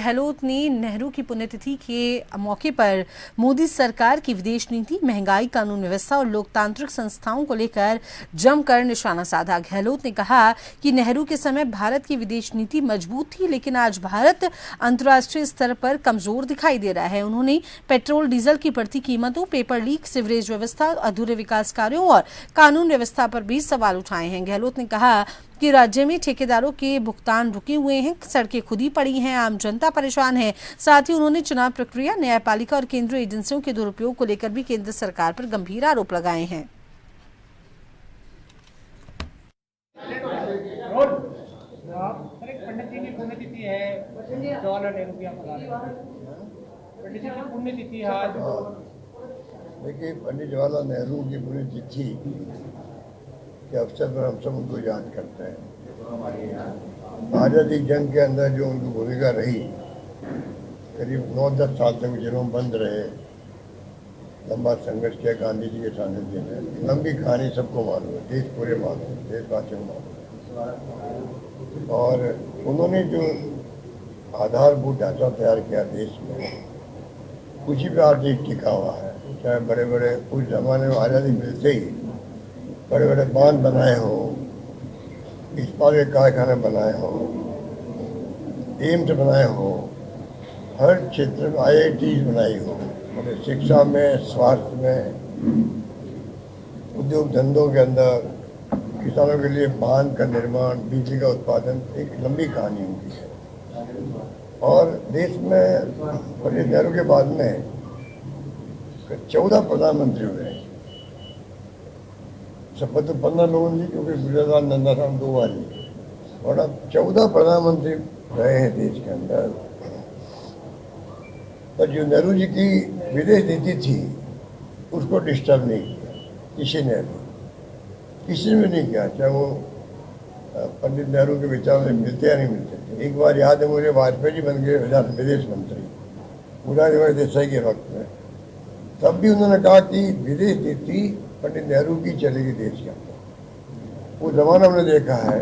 गहलोत ने नेहरू की पुण्यतिथि के मौके पर मोदी सरकार की विदेश नीति, महंगाई, कानून व्यवस्था और लोकतांत्रिक संस्थाओं को लेकर जमकर निशाना साधा। गहलोत ने कहा कि नेहरू के समय भारत की विदेश नीति मजबूत थी, लेकिन आज भारत अंतर्राष्ट्रीय स्तर पर कमजोर दिखाई दे रहा है। उन्होंने पेट्रोल डीजल की बढ़ती कीमतों, पेपर लीक, सीवरेज व्यवस्था, अधूरे विकास कार्यों और कानून व्यवस्था पर भी सवाल उठाए हैं। गहलोत ने कहा कि राज्य में ठेकेदारों के भुगतान रुके हुए हैं, सड़कें खुदी पड़ी हैं, आम जनता परेशान है। साथ ही उन्होंने चुनाव प्रक्रिया, न्यायपालिका और केंद्रीय एजेंसियों के दुरुपयोग को लेकर भी केंद्र सरकार पर गंभीर आरोप लगाए हैं। पंडित जी की पुण्यतिथि है, जवाहरलाल नेहरू की पंडित जी की पुण्यतिथि है आज। देखिए, पंडित जवाहरलाल नेहरू की पुण्यतिथि के अवसर पर हम सब उनको याद करते हैं। आज़ादी जंग के अंदर जो उनकी भूमिका रही, करीब 9-10 साल तक जेलों में बंद रहे, लंबा संघर्ष किया गांधी जी के सानिध्य में। लंबी कहानी सबको मालूम है, देश पूरे मालूम है, देशवासियों को मालूम है। और उन्होंने जो आधारभूत ढांचा तैयार किया देश में, उसी पर आज देश टिका हुआ है। चाहे बड़े बड़े उस जमाने में आज़ादी मिलते ही बड़े बड़े बांध बनाए हो, इस्पात के कारखाने बनाए हो, एम्स बनाए हो, हर क्षेत्र में IITs बनाई हो, मतलब शिक्षा में, स्वास्थ्य में, उद्योग धंधों के अंदर, किसानों के लिए बांध का निर्माण, बिजली का उत्पादन, एक लंबी कहानी उनकी है। और देश में पंडित नेहरू के बाद में 14 प्रधानमंत्री हुए। शपथ तो 15 लोगों ने, क्योंकि गुजरात नंदा साहब 2 बार लिए, और अब 14 प्रधानमंत्री रहे हैं देश के अंदर। पर जो नेहरू जी की विदेश नीति थी, उसको डिस्टर्ब नहीं किया किसी ने भी नहीं किया, चाहे वो पंडित नेहरू के विचार से मिलते या नहीं मिलते थे। एक बार याद है मुझे, वाजपेयी जी बन गए विदेश मंत्री मुरारजी देसाई के वक्त में, तब भी उन्होंने कहा कि विदेश नीति पंडित नेहरू की चलेगी देश के अंदर। वो जमाना हमने देखा है